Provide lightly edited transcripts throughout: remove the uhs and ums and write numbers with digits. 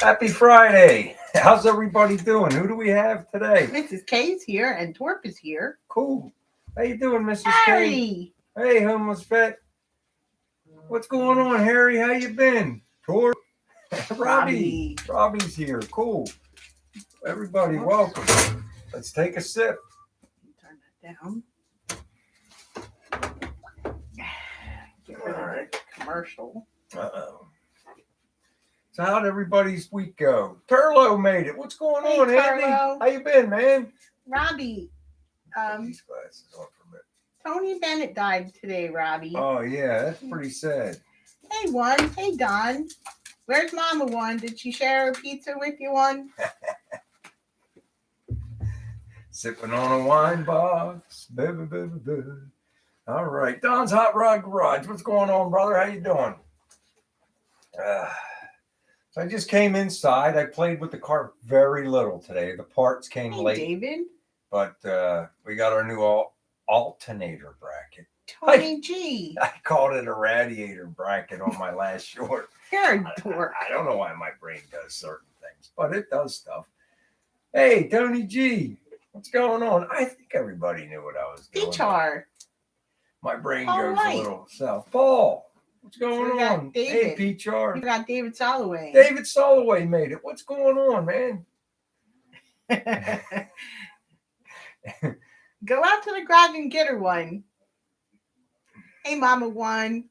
Happy Friday. How's everybody doing? Who do we have today? Mrs. K's here and Torp is here. Cool. How you doing, Mrs. K? Harry! Hey, homeless vet. What's going on, Harry? How you been? Tor, Robbie. Robbie's here. Cool. Everybody, welcome. Let's take a sip. Turn that down. Get rid of the commercial. Uh-oh. So how'd everybody's week go? Turlo made it. What's going on, Andy? Turlo. How you been, man? Robbie, Put these glasses on for a minute. Tony Bennett died today, Robbie. Oh, yeah, that's pretty sad. Hey, one. Hey, Don. Where's Mama one? Did she share her pizza with you one? Sipping on a wine box. All right. Don's Hot Rod Garage. What's going on, brother? How you doing? So I just came inside. I played with the car very little today. The parts came late. David. But we got our new alternator bracket. Tony G. I called it a radiator bracket on my last short. You're a dork. I don't know why my brain does certain things, but it does stuff. Hey, Tony G. What's going on? I think everybody knew what I was doing. P-Char. My brain goes a little south. Paul, what's going on? Hey, P-Char. You got David Soloway. David Soloway made it. What's going on, man? Go out to the garage and get her one. Hey, Mama one.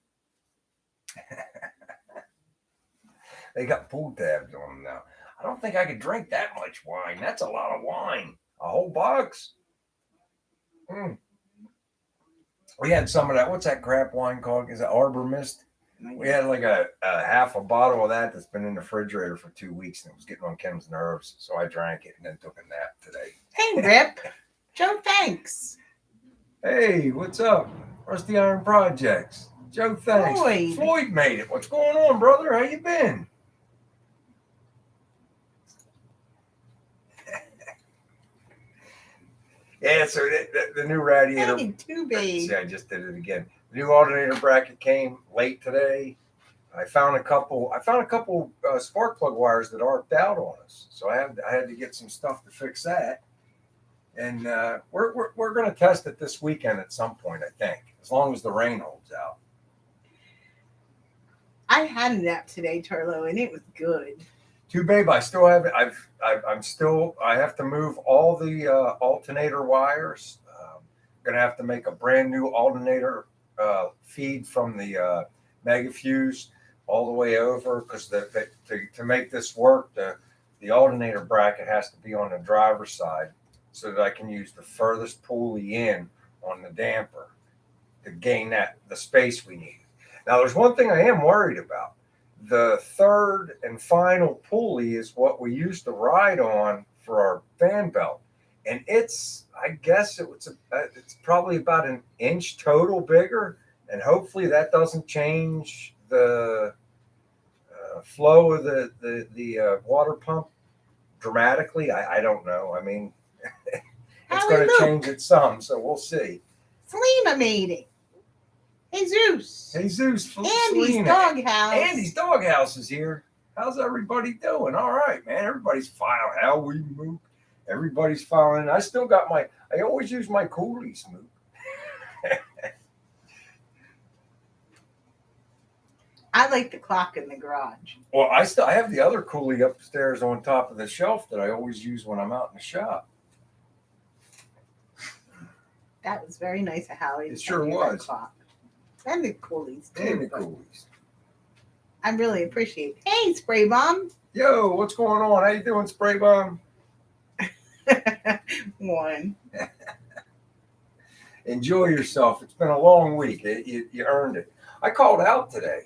They got pool tabs on them now. I don't think I could drink that much wine. That's a lot of wine. A whole box. We had some of that. What's that crap wine called? Is it Arbor Mist? We had like a half a bottle of that that's been in the refrigerator for 2 weeks and it was getting on Kim's nerves. So I drank it and then took a nap today. Hey, Rip. Joe, thanks. Hey, what's up? Rusty Iron Projects. Joe, thanks. Floyd made it. What's going on, brother? How you been? Yeah, so the new radiator. Hey, too big. See, I just did it again. The new alternator bracket came late today. I found a couple spark plug wires that arced out on us, so I had to get some stuff to fix that. And we're going to test it this weekend at some point, I think, as long as the rain holds out. I had a nap today, Turlo, and it was good. Too, babe. I still have it. I have to move all the alternator wires. I'm gonna have to make a brand new alternator feed from the mega fuse all the way over because to make this work, the alternator bracket has to be on the driver's side so that I can use the furthest pulley in on the damper to gain the space we need. Now, there's one thing I am worried about. The third and final pulley is what we used to ride on for our fan belt. And I guess it's probably about an inch total bigger. And hopefully that doesn't change the flow of the water pump dramatically. I don't know. I mean, it's going to change it some, so we'll see. Selena made it. Jesus, Andy's doghouse. Andy's doghouse is here. How's everybody doing? All right, man. Everybody's filing. How we move. Everybody's filing. I still got I always use my Cooley Smoot. I like the clock in the garage. Well, I have the other Cooley upstairs on top of the shelf that I always use when I'm out in the shop. That was very nice of Howie. It sure was. Clock. And the Coolies, too. And the Coolies. I really appreciate it. Hey, Spray Bomb. Yo, what's going on? How you doing, Spray Bomb? One. Enjoy yourself. It's been a long week. You earned it. I called out today.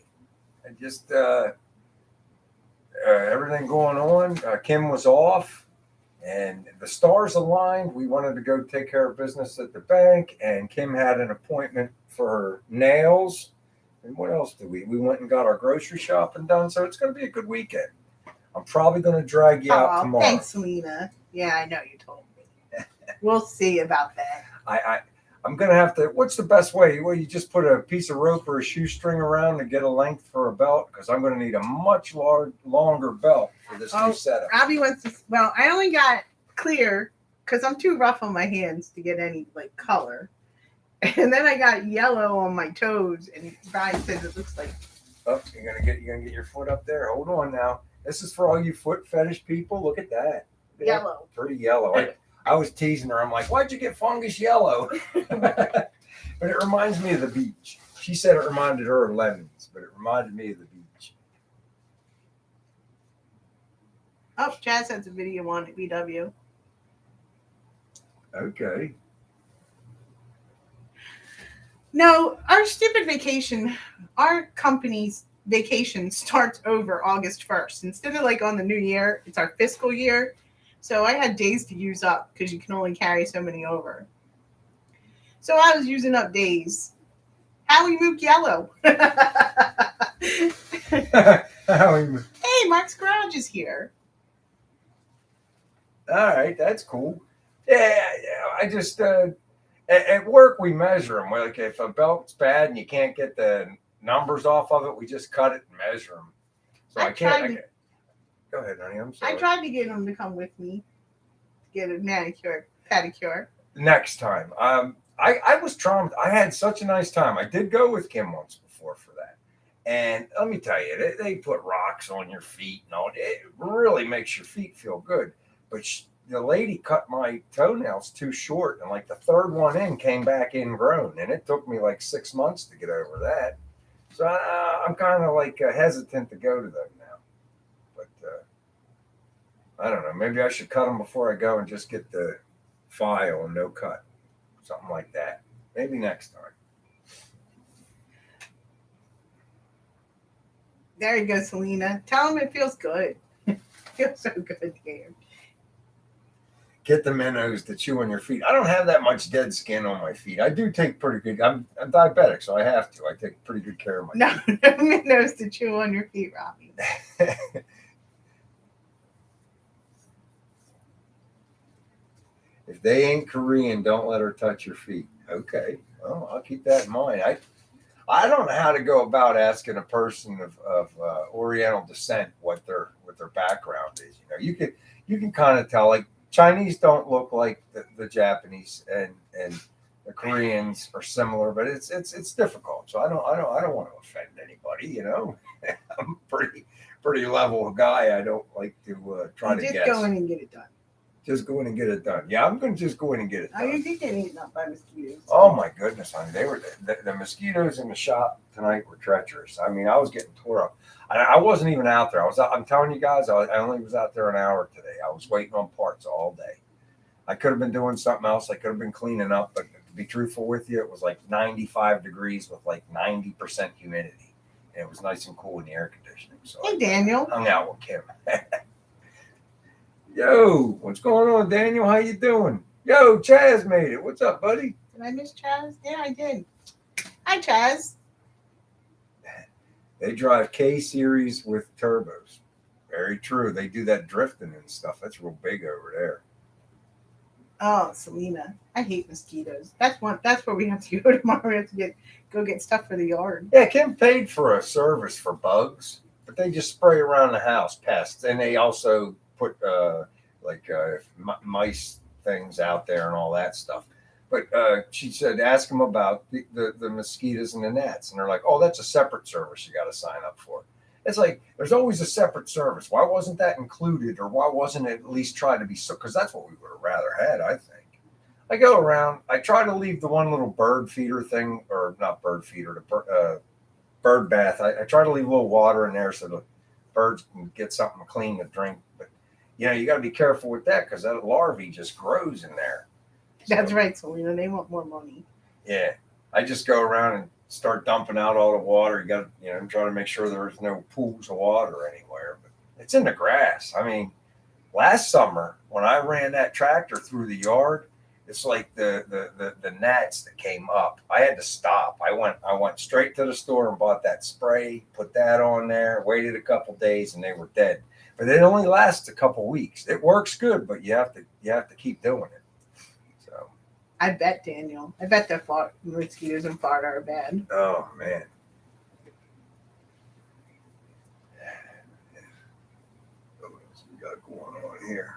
I just, everything going on. Kim was off. And the stars aligned. We wanted to go take care of business at the bank, and Kim had an appointment for nails. And what else did we? We went and got our grocery shopping done. So it's going to be a good weekend. I'm probably going to drag you out tomorrow. Thanks, Selena. Yeah, I know you told me. We'll see about that. I'm going to have to. What's the best way? Well, you just put a piece of rope or a shoestring around to get a length for a belt, because I'm going to need a much longer belt for this new setup? Robbie wants to. Well, I only got clear because I'm too rough on my hands to get any like color, and then I got yellow on my toes, and Brian says it looks like. Oh, you're gonna get your foot up there. Hold on now. This is for all you foot fetish people. Look at that. Yellow. Pretty yellow. I was teasing her. I'm like, why'd you get fungus yellow? But it reminds me of the beach. She said it reminded her of lemons, but it reminded me of the beach. Oh, Jazz has a video on at VW. Okay. No, our stupid vacation, our company's vacation starts over August 1st. Instead of like on the new year, it's our fiscal year. So I had days to use up because you can only carry so many over. So I was using up days. Howie moved yellow. Hey, Mark's garage is here. All right, that's cool. Yeah, I just at work we measure them. Like if a belt's bad and you can't get the numbers off of it, we just cut it and measure them. So I can't. Go ahead, honey. I'm sorry. I tried to get him to come with me to get a manicure, pedicure. Next time. I was charmed. I had such a nice time. I did go with Kim once before for that. And let me tell you, they put rocks on your feet and all. It really makes your feet feel good. But the lady cut my toenails too short, and like the third one in came back ingrown, and it took me like 6 months to get over that. So I'm kind of like hesitant to go to them now. But I don't know. Maybe I should cut them before I go and just get the file and no cut, something like that. Maybe next time. There you go, Selena. Tell him it feels good. It feels so good here. Get the minnows to chew on your feet. I don't have that much dead skin on my feet. I do take pretty good. I'm diabetic, so I have to. I take pretty good care of my feet. No minnows to chew on your feet, Robbie. If they ain't Korean, don't let her touch your feet. Okay. Well, I'll keep that in mind. I don't know how to go about asking a person of Oriental descent what their background is. You can kind of tell. Like Chinese don't look like the Japanese, and the Koreans are similar, but it's difficult. So I don't want to offend anybody. I'm pretty level guy. I don't like to try to guess. Just go in and get it done. Just go in and get it done. Yeah, I'm going to just go in and get it done. Oh, you did get eaten up by mosquitoes. Oh my goodness, honey! They were the mosquitoes in the shop tonight were treacherous. I mean, I was getting tore up. I wasn't even out there. I'm telling you guys, I only was out there an hour today. I was waiting on parts all day. I could have been doing something else. I could have been cleaning up, but to be truthful with you, it was like 95 degrees with like 90% humidity, and it was nice and cool in the air conditioning. So hey, Daniel. I hung out with Kim. Yo, what's going on, Daniel? How you doing? Yo, Chaz made it. What's up, buddy? Did I miss Chaz? Yeah, I did. Hi, Chaz. They drive K series with turbos. Very true. They do that drifting and stuff. That's real big over there. Oh, Selena, I hate mosquitoes. That's where we have to go tomorrow. We have to go get stuff for the yard. Yeah, Kim paid for a service for bugs, but they just spray around the house pests, and they also put mice things out there and all that stuff. But she said, ask them about the mosquitoes and the gnats. And they're like, oh, that's a separate service you got to sign up for. It's like, there's always a separate service. Why wasn't that included? Or why wasn't it at least tried to be so? Because that's what we would have rather had, I think. I go around, I try to leave the one little bird feeder thing, or not bird feeder, the bird bath. I try to leave a little water in there so the birds can get something clean to drink. But, you got to be careful with that because that larvae just grows in there. That's right, Selena. They want more money. Yeah. I just go around and start dumping out all the water. You got to, try to make sure there's no pools of water anywhere. But it's in the grass. I mean, last summer when I ran that tractor through the yard, it's like the gnats that came up. I had to stop. I went straight to the store and bought that spray, put that on there, waited a couple days, and they were dead. But it only lasts a couple weeks. It works good, but you have to keep doing it. So I bet, Daniel. I bet the mosquitoes in Florida are bad. Oh man. What we got going on here?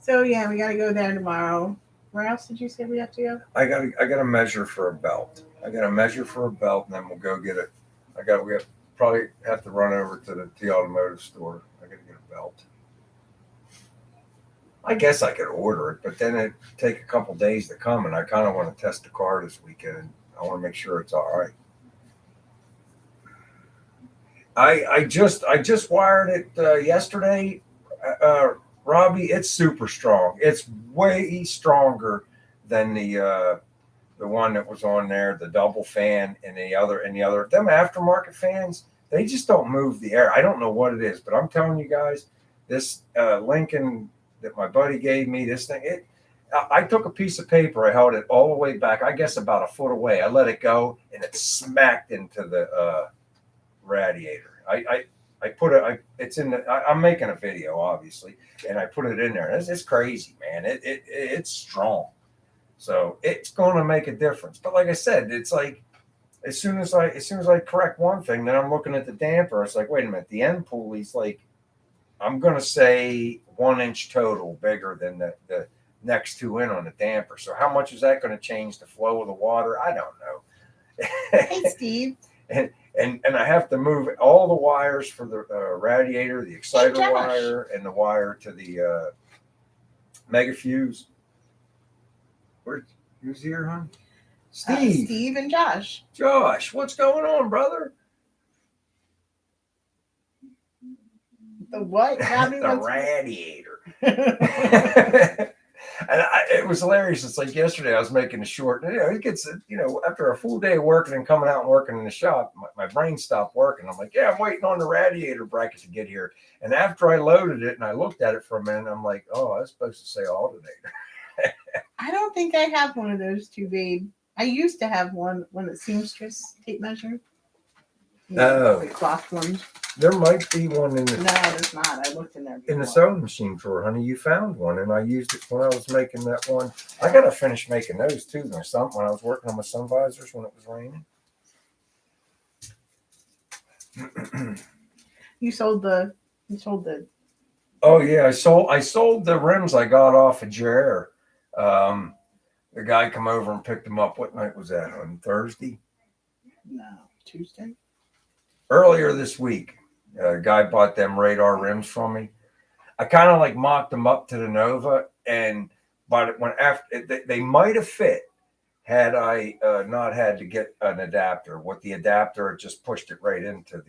So yeah, we gotta go there tomorrow. Where else did you say we have to go? I gotta measure for a belt. I gotta measure for a belt, and then we'll go get it. We probably have to run over to the automotive store. I gotta get a belt. I guess I could order it, but then it'd take a couple days to come, and I kind of want to test the car this weekend. I want to make sure it's all right. I just wired it yesterday, Robbie. It's super strong. It's way stronger than the one that was on there, the double fan, and the other. Them aftermarket fans, they just don't move the air. I don't know what it is, but I'm telling you guys, this Lincoln that my buddy gave me, this thing, I took a piece of paper, I held it all the way back, I guess about a foot away. I let it go, and it smacked into the radiator. I put it. It's in the. I'm making a video, obviously, and I put it in there. It's crazy, man. It's strong, so it's going to make a difference. But like I said, it's like as soon as I correct one thing, then I'm looking at the damper. It's like, wait a minute, the end pulley's like, I'm going to say 1 inch total bigger than the next 2 in on the damper. So how much is that going to change the flow of the water? I don't know. Hey, Steve. And I have to move all the wires for the radiator, the exciter Josh. wire, and the wire to the mega fuse. Who's here, huh? Steve. Steve and Josh. Josh, what's going on, brother? The what? The radiator. And it was hilarious. It's like yesterday I was making a short. It gets, after a full day of working and coming out and working in the shop, my brain stopped working. I'm like, yeah, I'm waiting on the radiator bracket to get here. And after I loaded it and I looked at it for a minute, I'm like, oh, I was supposed to say alternator. I don't think I have one of those two, babe. I used to have one the seamstress tape measure. The cloth one. There might be one in the. No, there's not. I looked in there before. In the sewing machine drawer, honey. You found one, and I used it when I was making that one. I gotta finish making those too. When I was working on my sun visors when it was raining. You sold the. Oh yeah, I sold the rims I got off of Jer. The guy come over and picked them up. What night was that? On Thursday? No, Tuesday. Earlier this week, a guy bought them radar rims from me. I kind of like mocked them up to the Nova, but when after they might have fit had I not had to get an adapter. With the adapter, it just pushed it right into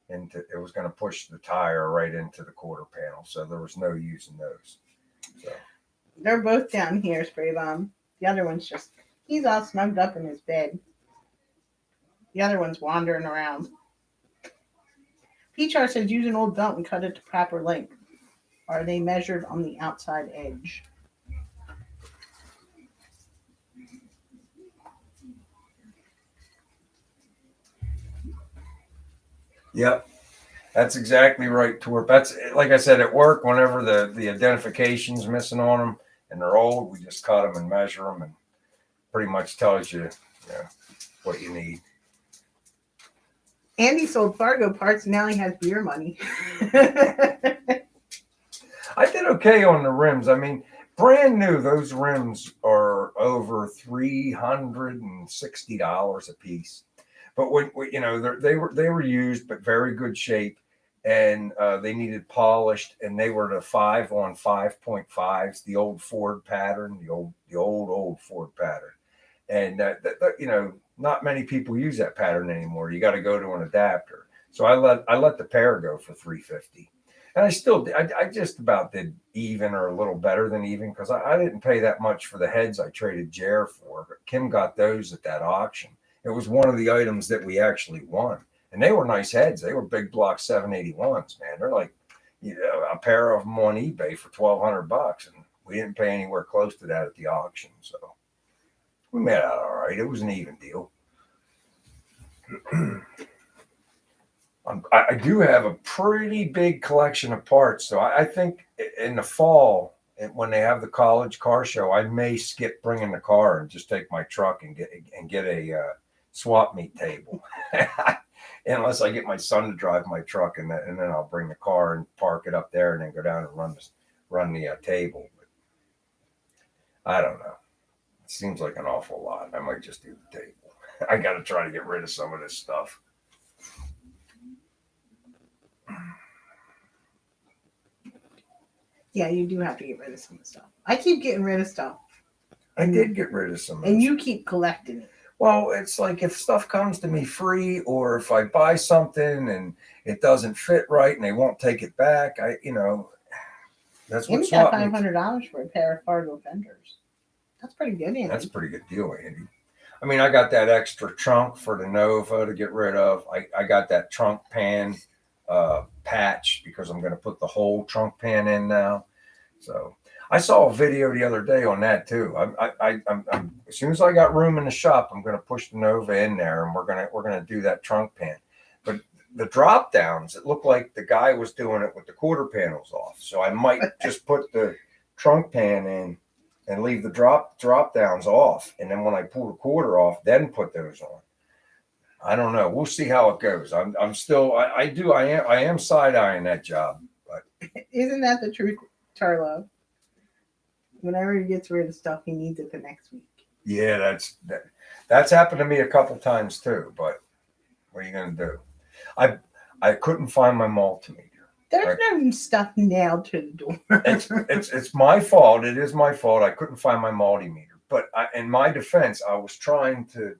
it was going to push the tire right into the quarter panel, so there was no using those. So they're both down here, Spray Bomb. The other one's he's all snugged up in his bed. The other one's wandering around. P-Chart says use an old belt and cut it to proper length. Are they measured on the outside edge? Yep, that's exactly right, Torp. That's like I said at work. Whenever the identification's missing on them and they're old, we just cut them and measure them, and pretty much tells you, what you need. Andy sold Fargo parts. Now he has beer money. I did okay on the rims. I mean, brand new, those rims are over $360 a piece. But when they were used, but very good shape, and they needed polished, and they were the 5 on 5.5s, the old Ford pattern, the old Ford pattern, and not many people use that pattern anymore. You got to go to an adapter. So I let the pair go for $350, and I just about did even or a little better than even, because I didn't pay that much for the heads I traded Jer for. But Kim got those at that auction. It was one of the items that we actually won, and they were nice heads. They were big block 781s, man. They're like, a pair of them on eBay for $1,200, and we didn't pay anywhere close to that at the auction. So we made out all right. It was an even deal. I do have a pretty big collection of parts, so I think in the fall, when they have the college car show, I may skip bringing the car and just take my truck and get a swap meet table. unless I get my son to drive my truck, and then I'll bring the car and park it up there, and then go down and run the table. But I don't know. It seems like an awful lot. I might just do the table. I got to try to get rid of some of this stuff. Yeah, you do have to get rid of some of the stuff. I keep getting rid of stuff. I did get rid of some. And you keep collecting it. Well, it's like if stuff comes to me free, or if I buy something and it doesn't fit right and they won't take it back, that's Andy what's got what. $500 for a pair of Fargo fenders. That's pretty good, Andy. That's a pretty good deal, Andy. I mean, I got that extra trunk for the Nova to get rid of. I got that trunk pan patch because I'm going to put the whole trunk pan in now. So I saw a video the other day on that too. I'm as soon as I got room in the shop, I'm going to push the Nova in there, and we're gonna do that trunk pan. But the drop downs, it looked like the guy was doing it with the quarter panels off. So I might just put the trunk pan in and leave the drop downs off, and then when I pull the quarter off, then put those on. I don't know. We'll see how it goes. I'm still I am side eyeing that job, but isn't that the truth, Charlo? Whenever he gets rid of stuff, he needs it the next week. Yeah, that's happened to me a couple times too. But what are you gonna do? I couldn't find my multimeter. There's no stuff nailed to the door. It's my fault. It is my fault. I couldn't find my multimeter. But in my defense, I was trying to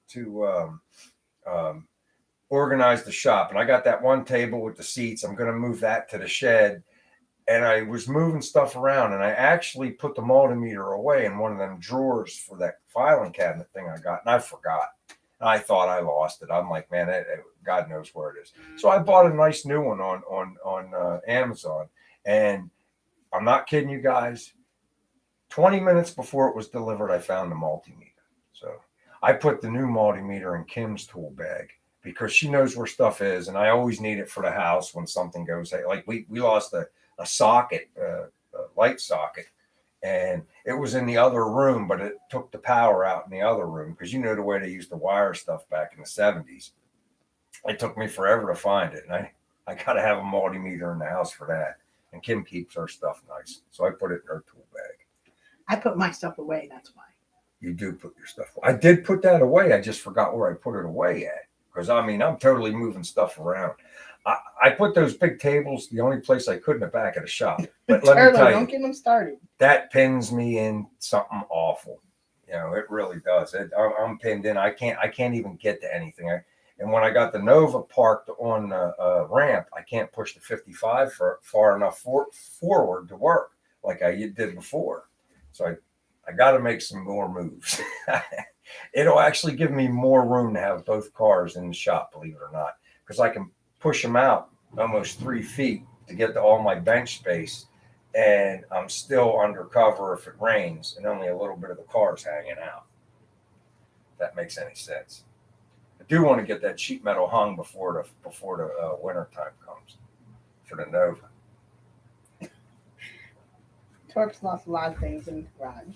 organize the shop, and I got that one table with the seats. I'm going to move that to the shed, and I was moving stuff around, and I actually put the multimeter away in one of them drawers for that filing cabinet thing I got, and I forgot. And I thought I lost it. I'm like, man, God knows where it is. So I bought a nice new one on Amazon, and I'm not kidding you guys. 20 minutes before it was delivered, I found the multimeter. So I put the new multimeter in Kim's tool bag because she knows where stuff is, and I always need it for the house when something goes. Like we lost a socket, a light socket, and it was in the other room, but it took the power out in the other room because you know the way they used to wire stuff back in the 70s. It took me forever to find it, and I got to have a multimeter in the house for that. And Kim keeps her stuff nice, so I put it in her tool bag. I put my stuff away. That's why. You do put your stuff away. I did put that away. I just forgot where I put it away at. Because, I mean, I'm totally moving stuff around. I put those big tables the only place I could in the back of the shop. But let me tell you, don't get them started. That pins me in something awful. You know, it really does. I'm pinned in. I can't even get to anything. And when I got the Nova parked on a ramp, I can't push the 55 far enough forward to work like I did before. So I got to make some more moves. It'll actually give me more room to have both cars in the shop, believe it or not, because I can push them out almost 3 feet to get to all my bench space, and I'm still under cover if it rains, and only a little bit of the car's hanging out. If that makes any sense. I do want to get that sheet metal hung before the winter time comes for the Nova. Torp's lost a lot of things in the garage.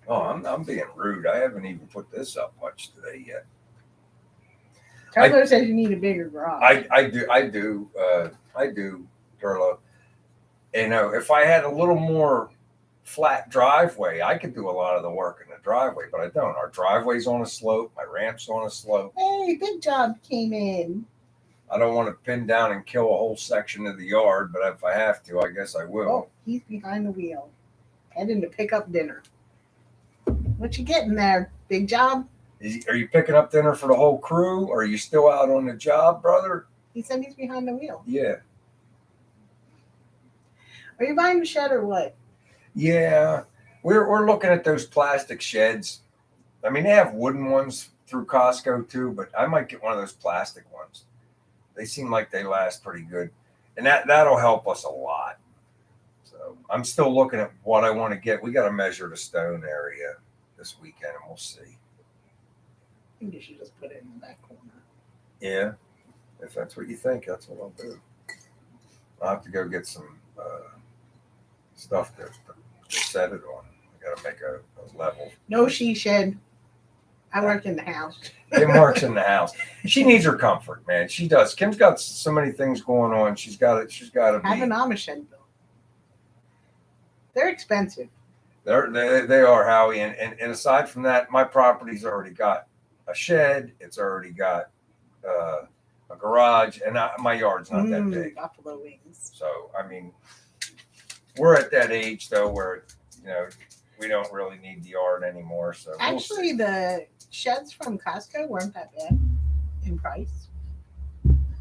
Oh, I'm being rude. I haven't even put this up much today yet. Turlo says you need a bigger garage. I do, Turlo. You know, if I had a little more flat driveway, I could do a lot of the work in the driveway, but I don't. Our driveway's on a slope. My ramp's on a slope. Hey, Big Job came in. I don't want to pin down and kill a whole section of the yard, but if I have to, I guess I will. Oh, he's behind the wheel, heading to pick up dinner. What you getting there, Big Job? Are you picking up dinner for the whole crew, or are you still out on the job, brother? He said he's behind the wheel. Yeah. Are you buying the shed or what? Yeah, we're looking at those plastic sheds. I mean, they have wooden ones through Costco too, but I might get one of those plastic ones. They seem like they last pretty good, and that'll help us a lot. So I'm still looking at what I want to get. We got to measure the stone area this weekend, and we'll see. I think you should just put it in the back corner. Yeah, if that's what you think, that's what I'll do. I'll have to go get some stuff to set it on. I got to make a level. No she shed. I work in the house. Kim works in the house. She needs her comfort, man. She does. Kim's got so many things going on. She's got it. She's got to be. Have an Amish shed built. They're expensive. They are, Howie. And aside from that, my property's already got a shed. It's already got a garage, and my yard's not that big. Buffalo wings. So I mean, we're at that age though where we don't really need the yard anymore. So actually, the sheds from Costco weren't that bad in price.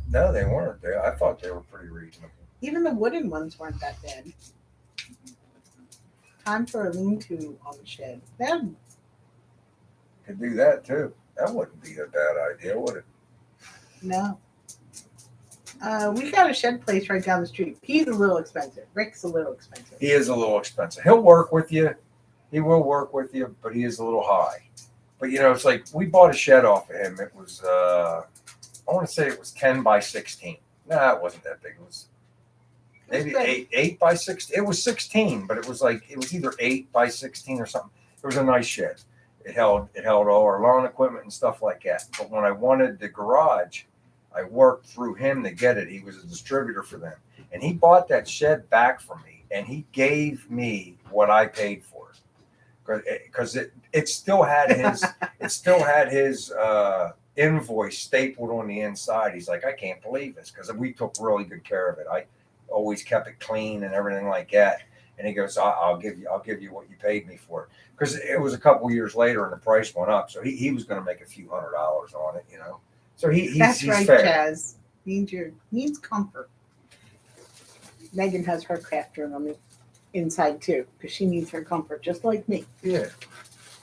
No, they weren't. I thought they were pretty reasonable. Even the wooden ones weren't that bad. Time for a lean-to on the shed. Them could do that too. That wouldn't be a bad idea, would it? No. We got a shed place right down the street. He's a little expensive. Rick's a little expensive. He is a little expensive. He'll work with you. He will work with you, but he is a little high. But it's like we bought a shed off of him. It was I want to say it was 10 by 16. Nah, it wasn't that big. It was maybe 8 by 16. It was 16, but it was either 8 by 16 or something. It was a nice shed. It held all our lawn equipment and stuff like that. But when I wanted the garage, I worked through him to get it. He was a distributor for them, and he bought that shed back from me, and he gave me what I paid for it because it still had his invoice stapled on the inside. He's like, I can't believe this, because we took really good care of it. I always kept it clean and everything like that. And he goes, I'll give you what you paid me for it, because it was a couple years later and the price went up, so he was going to make a few $100s on it, So he's right, fair. Chaz. Needs comfort. Megan has her craft room on the inside too, because she needs her comfort just like me. Yeah,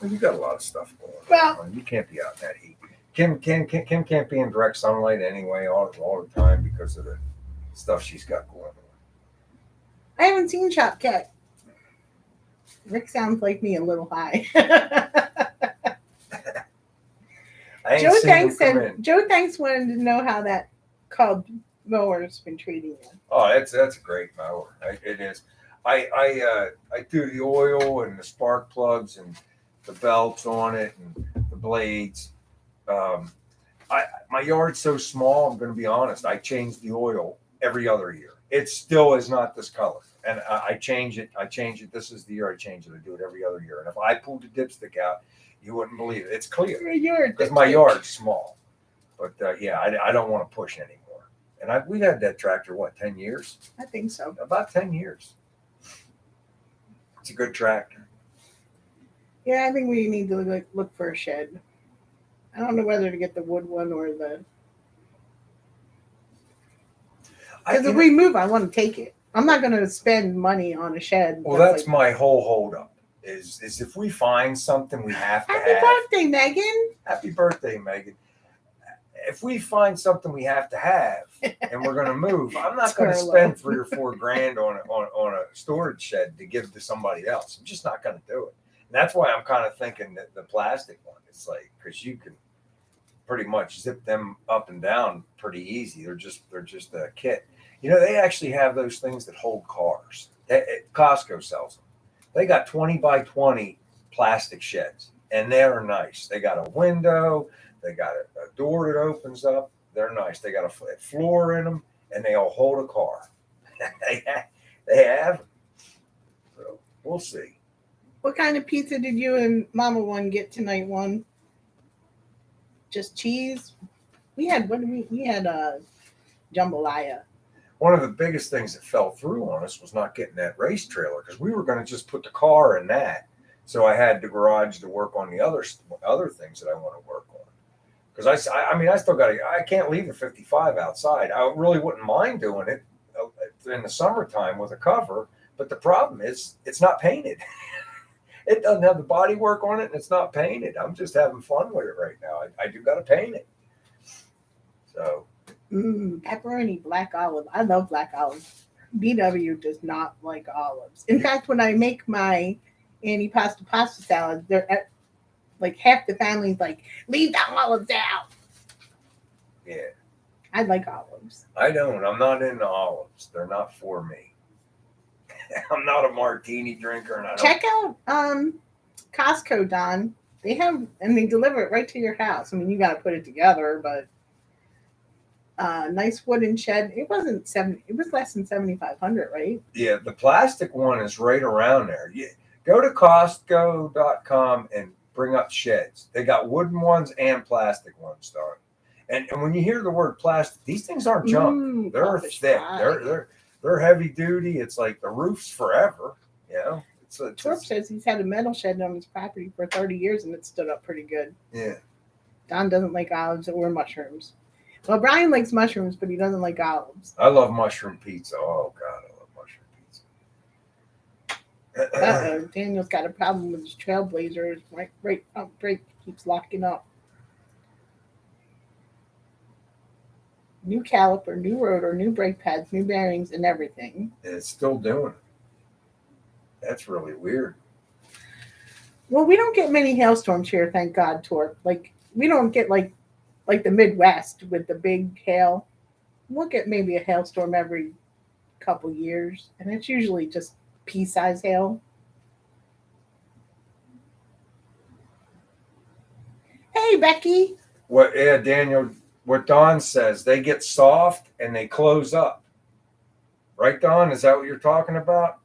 well, you got a lot of stuff going on. Well, You can't be out in that heat. Kim can't be in direct sunlight anyway all the time because of the stuff she's got going on. I haven't seen Shop Cat. Rick sounds like me a little high. Joe Thanks wanted to know how that Cub mower's been treating you. Oh, that's a great mower. It is. I do the oil and the spark plugs and the belts on it and the blades. My yard's so small. I'm going to be honest. I change the oil every other year. It still is not this color, and I change it. This is the year I change it. I do it every other year. And if I pulled the dipstick out, you wouldn't believe it. It's clear because my yard's small. But I don't want to push anymore. And we've had that tractor 10 years? I think so. About 10 years. It's a good tractor. Yeah, I think we need to look for a shed. I don't know whether to get the wood one or the. Because if we move, I want to take it. I'm not going to spend money on a shed. Well, that's my whole holdup. Is if we find something we have to have. Happy birthday, Megan. Happy birthday, Megan. If we find something we have to have and we're going to move, I'm not going to spend $3 or $4 on a storage shed to give to somebody else. I'm just not going to do it. And that's why I'm kind of thinking that the plastic one. It's like, because you can pretty much zip them up and down pretty easy. They're just a kit. They actually have those things that hold cars. Costco sells them. They got 20 by 20 plastic sheds, and they're nice. They got a window. They got a door that opens up. They're nice. They got a floor in them, and they all hold a car. they have them. So we'll see. What kind of pizza did you and Mama One get tonight? One, just cheese. We had jambalaya. One of the biggest things that fell through on us was not getting that race trailer, because we were going to just put the car in that. So I had the garage to work on the other things that I want to work on. Because I still got I can't leave the 55 outside. I really wouldn't mind doing it in the summertime with a cover, but the problem is it's not painted. It doesn't have the body work on it, and it's not painted. I'm just having fun with it right now. I do got to paint it. So. Pepperoni, black olive. I love black olives. BW does not like olives. In fact, when I make my antipasta pasta salad, they're like half the family's like, leave the olives out. Yeah. I like olives. I don't. I'm not into olives. They're not for me. I'm not a martini drinker. And I don't. Check out Costco, Don. They have, and they deliver it right to your house. I mean, you got to put it together, but nice wooden shed. It wasn't seven. It was less than 7,500, right? Yeah, the plastic one is right around there. You go to Costco.com and bring up sheds. They got wooden ones and plastic ones, darn. And when you hear the word plastic, these things aren't junk. They're Crawfish thick. pie. They're heavy duty. It's like the roof's forever. You know. Torp says he's had a metal shed on his property for 30 years and it stood up pretty good. Yeah. Don doesn't like olives or mushrooms. Well, Brian likes mushrooms, but he doesn't like olives. I love mushroom pizza. Oh God, I love mushroom pizza. Daniel's got a problem with his Trailblazers. Right front brake keeps locking up. New caliper, new rotor, new brake pads, new bearings, and everything. And it's still doing it. That's really weird. Well, we don't get many hailstorms here, thank God, Torp. Like we don't get like the Midwest with the big hail. We'll get maybe a hailstorm every couple years, and it's usually just pea-sized hail. Hey, Becky. What? Yeah, Daniel. What Don says, they get soft and they close up. Right, Don? Is that what you're talking about?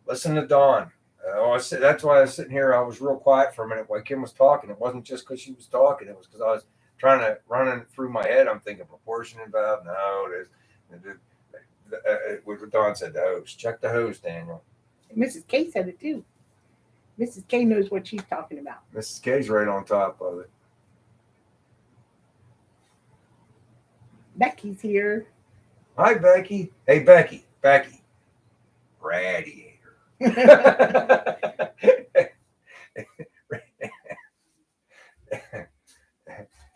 Listen to Dawn. That's why I was sitting here. I was real quiet for a minute while Kim was talking. It wasn't just because she was talking. It was because I was trying to run it through my head. I'm thinking proportioning valve. No, what Dawn said, the hose. Check the hose, Daniel. Mrs. K said it too. Mrs. K knows what she's talking about. Mrs. K's right on top of it. Becky's here. Hi, Becky. Hey, Becky. Radiator.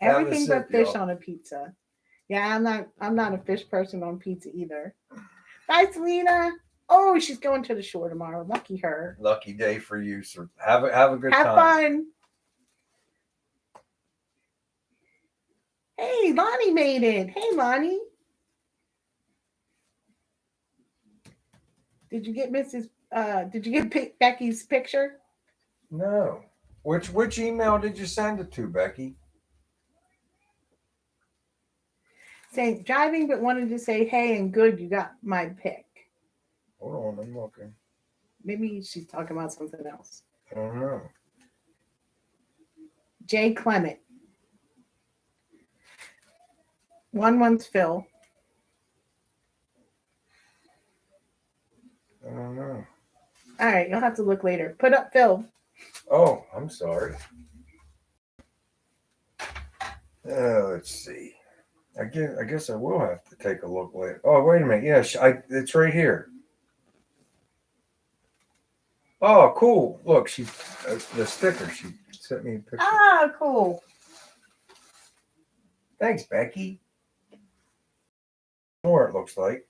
Everything but fish on a pizza. Yeah, I'm not a fish person on pizza either. Bye, Selena. Oh, she's going to the shore tomorrow. Lucky her. Lucky day for you, sir. Have a good time. Have fun. Hey, Lonnie made it. Hey, Lonnie. Did you get Becky's picture? No. Which email did you send it to, Becky? Saying driving, but wanted to say hey and good. You got my pic. Hold on, I'm looking. Maybe she's talking about something else. I don't know. Jay Clement. One's Phil. I don't know. All right, you'll have to look later. Put up Phil. Oh, I'm sorry. Let's see. I guess I will have to take a look later. Oh, wait a minute. Yeah, it's right here. Oh, cool. Look, the sticker. She sent me a picture. Ah, cool. Thanks, Becky. More it looks like.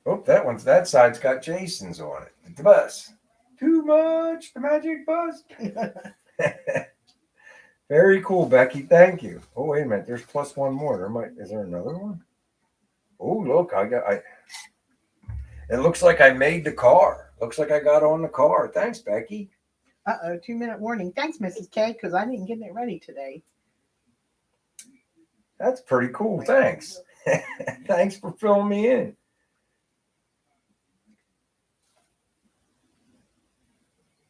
Oh, that side's got Jason's on it. The bus. Too much. The magic bus. Very cool, Becky. Thank you. Oh, wait a minute. There's plus one more. Is there another one? Oh, look, it looks like I made the car. Looks like I got on the car. Thanks, Becky. 2-minute warning. Thanks, Mrs. K, because I didn't get it ready today. That's pretty cool. Thanks. Thanks for filling me in.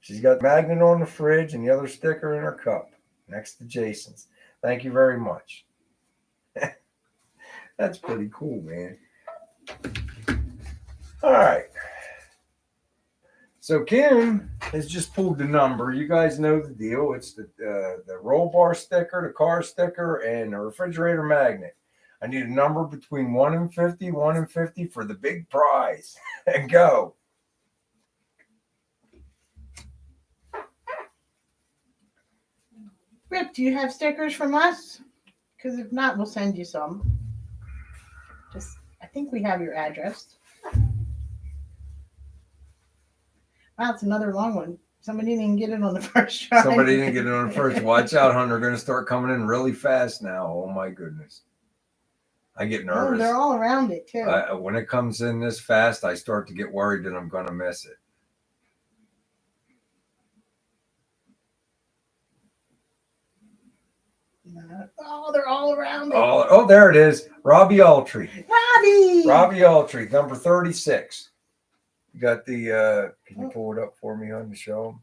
She's got magnet on the fridge and the other sticker in her cup next to Jason's. Thank you very much. That's pretty cool, man. All right. So Kim has just pulled the number. You guys know the deal. It's the roll bar sticker, the car sticker, and the refrigerator magnet. I need a number between 1 and 50, 1 and 50 for the big prize. And go. Rip, do you have stickers from us? Because if not, we'll send you some. I think we have your address. Wow, it's another long one. Somebody didn't get it on the first try. Somebody didn't get it on the first. Watch out, hon. They're going to start coming in really fast now. Oh, my goodness. I get nervous. Oh, they're all around it, too. When it comes in this fast, I start to get worried that I'm going to miss it. Oh, they're all around it. Oh, there it is. Robbie Altry. Robbie Altry, number 36. You got the, can you pull it up for me on the show?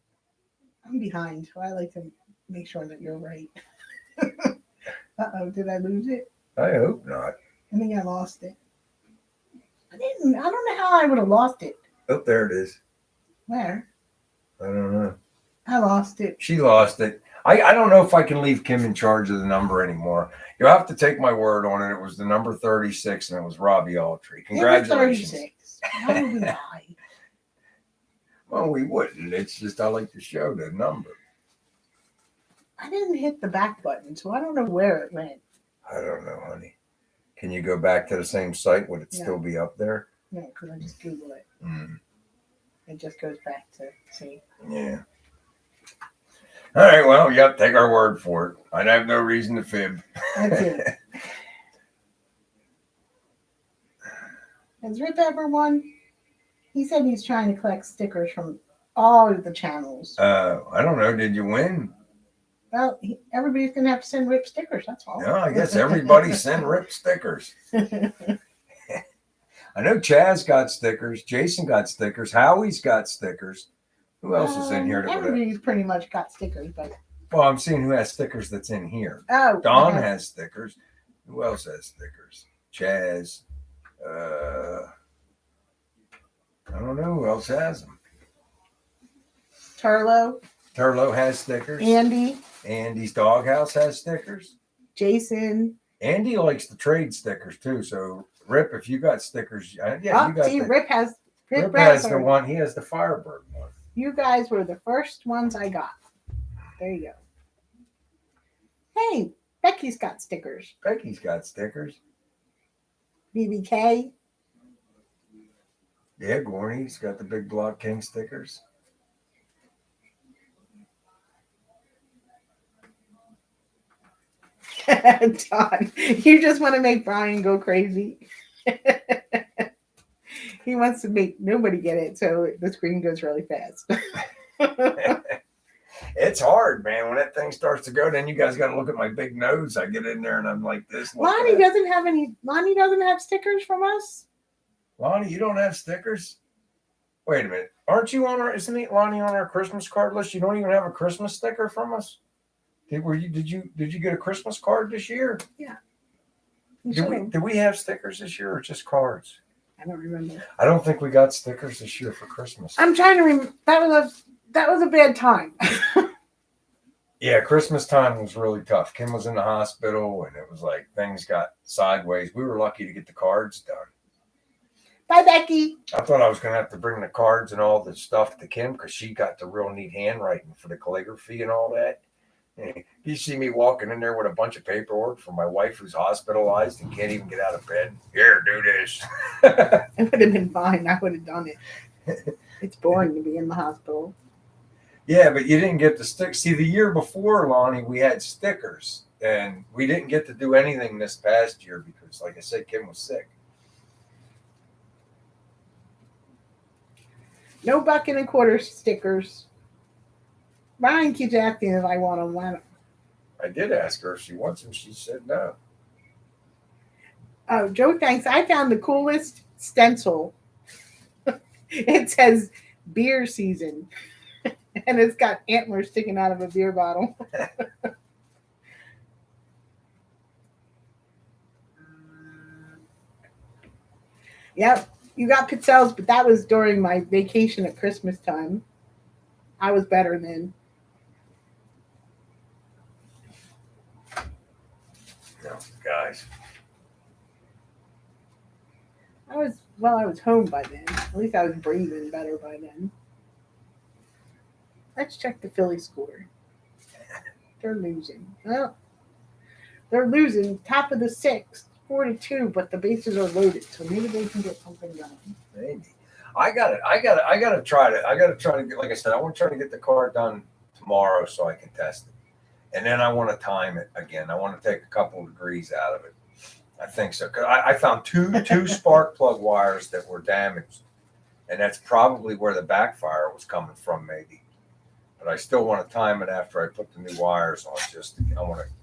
I'm behind, so I like to make sure that you're right. Uh-oh, did I lose it? I hope not. I think I lost it. I don't know how I would have lost it. Oh, there it is. Where? I don't know. I lost it. She lost it. I don't know if I can leave Kim in charge of the number anymore. You'll have to take my word on it. It was the number 36, and it was Robbie Altry. Congratulations. It was 36. How would we lie? Well, we wouldn't. It's just I like to show the number. I didn't hit the back button, so I don't know where it went. I don't know, honey. Can you go back to the same site? Would it still be up there? No, because I just Google it. Mm. It just goes back to see. Yeah. All right, well, you have to take our word for it. I'd have no reason to fib. That's it. Has Rip ever won? He said he's trying to collect stickers from all of the channels. I don't know. Did you win? Well, everybody's going to have to send Rip stickers, that's all. No, I guess everybody send Rip stickers. I know Chaz got stickers. Jason got stickers. Howie's got stickers. Who else is in here? Everybody's pretty much got stickers, but well, I'm seeing who has stickers that's in here. oh, Don has stickers. Who else has stickers? Chaz. I don't know who else has them. Turlo has stickers. Andy's Doghouse has stickers. Jason. Andy likes to trade stickers too. So Rip, if you got stickers, you got. Rip has the one. He has the Firebird one. You guys were the first ones I got. There you go. Hey, Becky's got stickers. Becky's got stickers. BBK. Yeah, Gorney's got the big Block King stickers. Don, you just want to make Brian go crazy. He wants to make nobody get it, so the screen goes really fast. It's hard, man. When that thing starts to go, then you guys got to look at my big nose. I get in there and I'm like this. Lonnie doesn't have stickers from us. Lonnie, you don't have stickers? Wait a minute. Aren't you on our? Isn't Lonnie on our Christmas card list? You don't even have a Christmas sticker from us. Did you get a Christmas card this year? Yeah. Did we have stickers this year or just cards? I don't remember. I don't think we got stickers this year for Christmas. I'm trying to remember. That was a bad time. Yeah, Christmas time was really tough. Kim was in the hospital, and it was like things got sideways. We were lucky to get the cards done. Bye, Becky. I thought I was going to have to bring the cards and all the stuff to Kim because she got the real neat handwriting for the calligraphy and all that. And you see me walking in there with a bunch of paperwork for my wife who's hospitalized and can't even get out of bed. Here, do this. It would have been fine. I would have done it. It's boring to be in the hospital. Yeah, but you didn't get the stick. See, the year before, Lonnie, we had stickers, and we didn't get to do anything this past year because, like I said, Kim was sick. No bucket and quarter stickers. Ryan keeps asking if I want them. I did ask her if she wants them. She said no. Oh, Joe thanks. I found the coolest stencil. It says beer season. And it's got antlers sticking out of a beer bottle. Yep. You got pizzelles, but that was during my vacation at Christmas time. I was better then. No, guys. I was home by then. At least I was breathing better by then. Let's check the Philly score. They're losing. Well, they're losing top of the sixth, 4-2, but the bases are loaded, so maybe they can get something done. Maybe. I gotta try to get, like I said, I want to try to get the car done tomorrow so I can test it. And then I want to time it again. I want to take a couple of degrees out of it. I think so. 'Cause I found two spark plug wires that were damaged. And that's probably where the backfire was coming from, maybe. But I still want to time it after I put the new wires on. I want to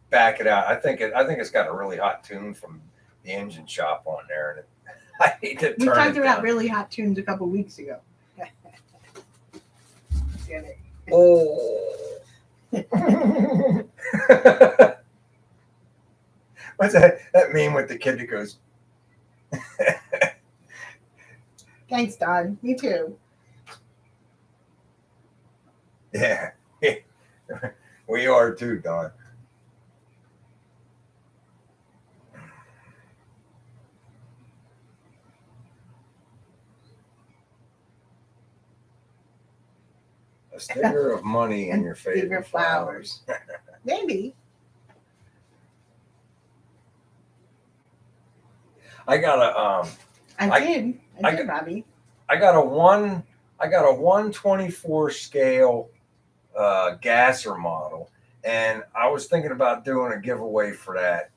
back it out. I think it's got a really hot tune from the engine shop on there, and I need to We turn talked it about down. really hot tunes a couple weeks ago. Get it. Oh. What's that meme with the kid that goes? Thanks, Don. Me too. Yeah, we are too, Don. A sticker of money in And your favorite flowers. Maybe. I got a I I did, Robbie. I got a 124 scale gasser model, and I was thinking about doing a giveaway for that.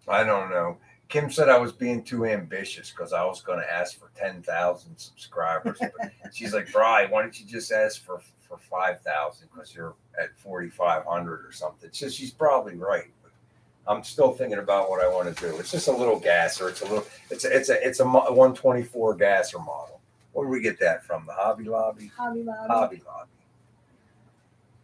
I don't know. Kim said I was being too ambitious because I was going to ask for 10,000 subscribers. But she's like, Bri, why don't you just ask for 5,000 because you're at 4,500 or something. So she's probably right. But I'm still thinking about what I want to do. It's just a little gasser. It's a 124 gasser model. Where do we get that from? The Hobby Lobby? Hobby Lobby. Hobby Lobby.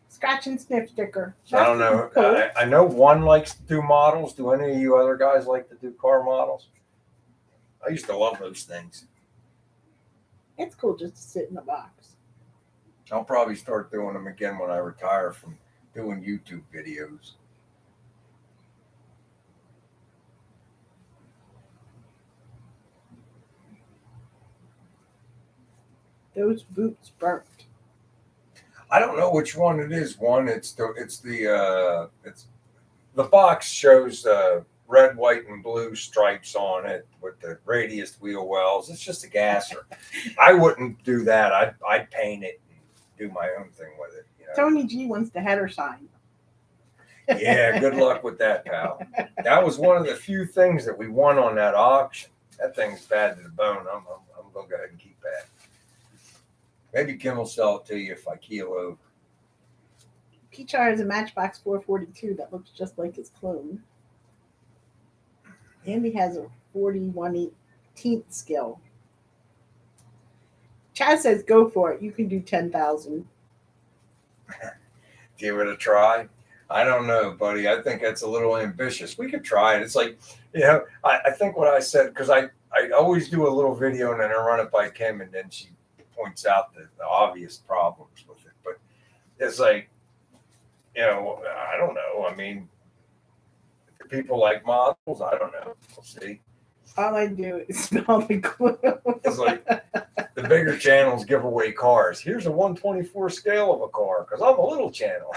Scratch and sniff sticker. So I don't know. Cool. I know one likes to do models. Do any of you other guys like to do car models? I used to love those things. It's cool just to sit in a box. I'll probably start doing them again when I retire from doing YouTube videos. Those boots burnt. I don't know which one it is. One, it's the box shows red, white, and blue stripes on it with the radius wheel wells. It's just a gasser. I wouldn't do that. I'd paint it and do my own thing with it. You know? Tony G wants the header sign. Yeah, good luck with that, pal. That was one of the few things that we won on that auction. That thing's bad to the bone. I'm gonna go ahead and keep that. Maybe Kim will sell it to you if I keel over. Peachar has a Matchbox 442 that looks just like his clone. Andy has a 41/18 skill. Chaz says, "Go for it. You can do 10,000." Give it a try. I don't know, buddy. I think that's a little ambitious. We could try it. It's like, I think what I said, because I always do a little video and then I run it by Kim and then she points out the obvious problems with it. But it's like, I don't know. I mean, do people like models? I don't know. We'll see. All I do is smell the glue. It's like the bigger channels give away cars. Here's a 124 scale of a car because I'm a little channel.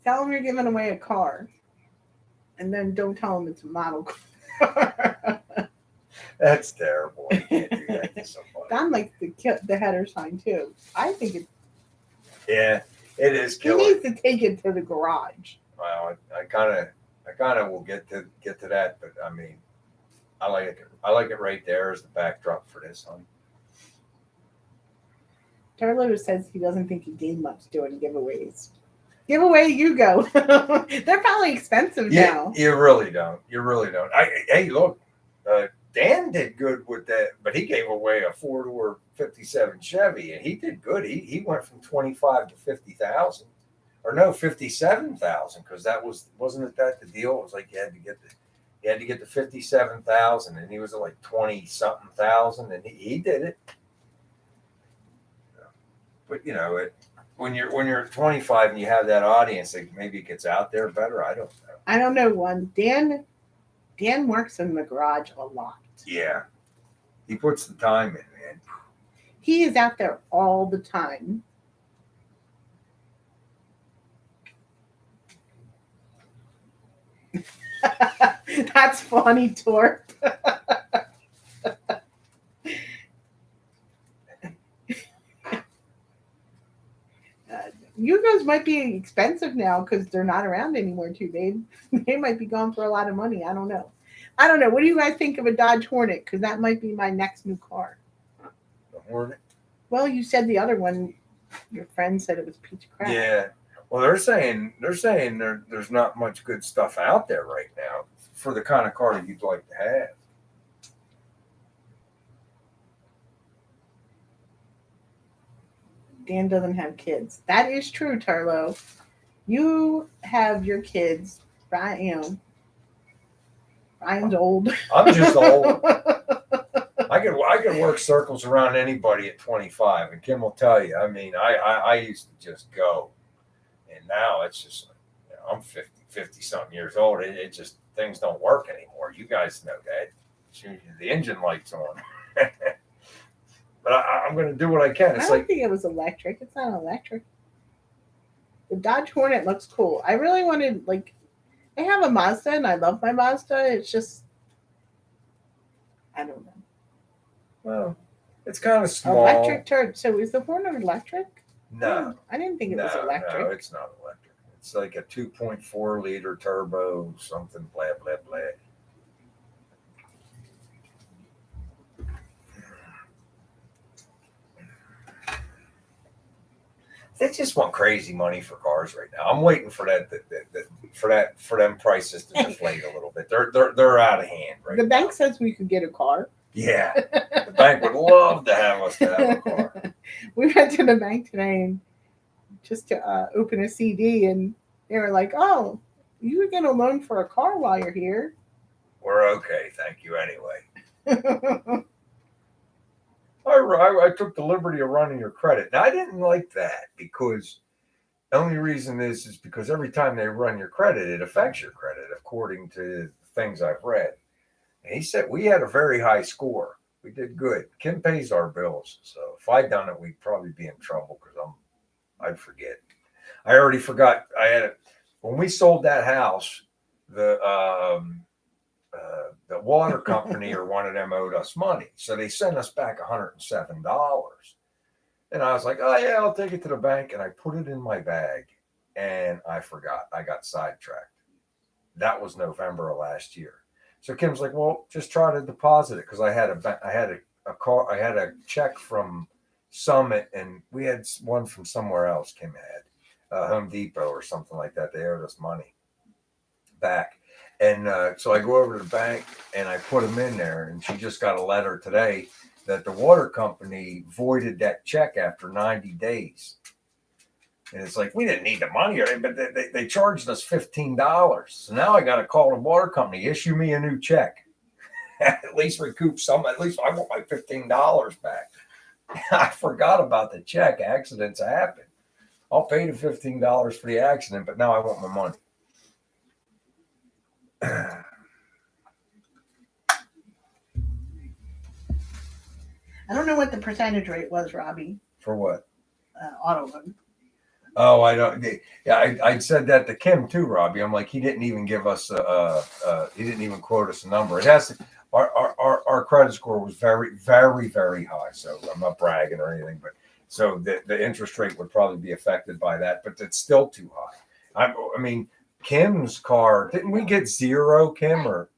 Tell them you're giving away a car, and then don't tell them it's a model car. That's terrible. You can't do that to somebody. Don likes the header sign too. I think it. Yeah, it is He killer. needs to take it to the garage. Well, I kind of will get to that, but I mean, I like it. I like it right there as the backdrop for this one. Carlo says he doesn't think he gained much doing giveaways. Giveaway, you go. They're probably expensive now. You really don't. You really don't. Hey, look, Dan did good with that, but he gave away a 4-door 57 Chevy, and he did good. He went from 25 to 50,000, or no, 57,000, because wasn't it that the deal? It was like you had to get the 57,000, and he was at like 20 something thousand, and he did it. But when you're 25 and you have that audience, maybe it gets out there better. I don't know. I don't know one. Dan works in the garage a lot. Yeah, he puts the time in, man. He is out there all the time. That's funny, Torp. Yugos might be expensive now because they're not around anymore too. They might be gone for a lot of money. I don't know. I don't know. What do you guys think of a Dodge Hornet? Because that might be my next new car. The Hornet. Well, you said the other one. Your friend said it was a piece of crap. Yeah. Well, they're saying there's not much good stuff out there right now for the kind of car that you'd like to have. Dan doesn't have kids. That is true, Tarlo. You have your kids, right? Ryan's old. I'm just old. I could work circles around anybody at 25, and Kim will tell you. I mean, I used to just go, and now it's just like, I'm 50 something years old. It just things don't work anymore. You guys know that. The engine light's on. But I'm going to do what I can. I It's don't like, think it was electric. It's not electric. The Dodge Hornet looks cool. I really wanted, like, I have a Mazda and I love my Mazda. It's just, I don't know. well, it's kind of small. Electric turd. So is the Hornet electric? No, I didn't think it was no, electric. no, it's not electric. It's like a 2.4 liter turbo, something, blah, blah, blah. They just want crazy money for cars right now. I'm waiting for for them prices to deflate a little bit. They're out of hand right The now. bank says we could get a car. Yeah, the bank would love to have us to have a car. We went to the bank today and just to open a CD, and they were like, "Oh, you would get a loan for a car while you're here." We're okay, thank you. Anyway, I took the liberty of running your credit. Now I didn't like that because the only reason is because every time they run your credit, it affects your credit according to things I've read. And he said we had a very high score. We did good. Kim pays our bills, so if I'd done it, we'd probably be in trouble because I'd forget. I already forgot. I had it when we sold that house. The water company or one of them owed us money, so they sent us back $107. And I was like, oh yeah, I'll take it to the bank, and I put it in my bag, and I forgot. I got sidetracked. That was November of last year. So Kim's like, well, just try to deposit it because I had a check from Summit, and we had one from somewhere else. Kim had Home Depot or something like that. They owed us money back. And so I go over to the bank and I put them in there. And she just got a letter today that the water company voided that check after 90 days. And it's like, we didn't need the money, but they charged us $15. So now I got to call the water company, issue me a new check. At least recoup some. At least I want my $15 back. I forgot about the check. Accidents happen. I'll pay the $15 for the accident, but now I want my money. I don't know what the percentage rate was, Robbie. For what? Auto loan. Oh, I don't. Yeah, I said that to Kim too, Robbie. I'm like, he didn't even give us he didn't even quote us a number. It has to. Our credit score was very, very, very high. So I'm not bragging or anything, but so the interest rate would probably be affected by that, but it's still too high. I mean, Kim's car, didn't we get zero, Kim, or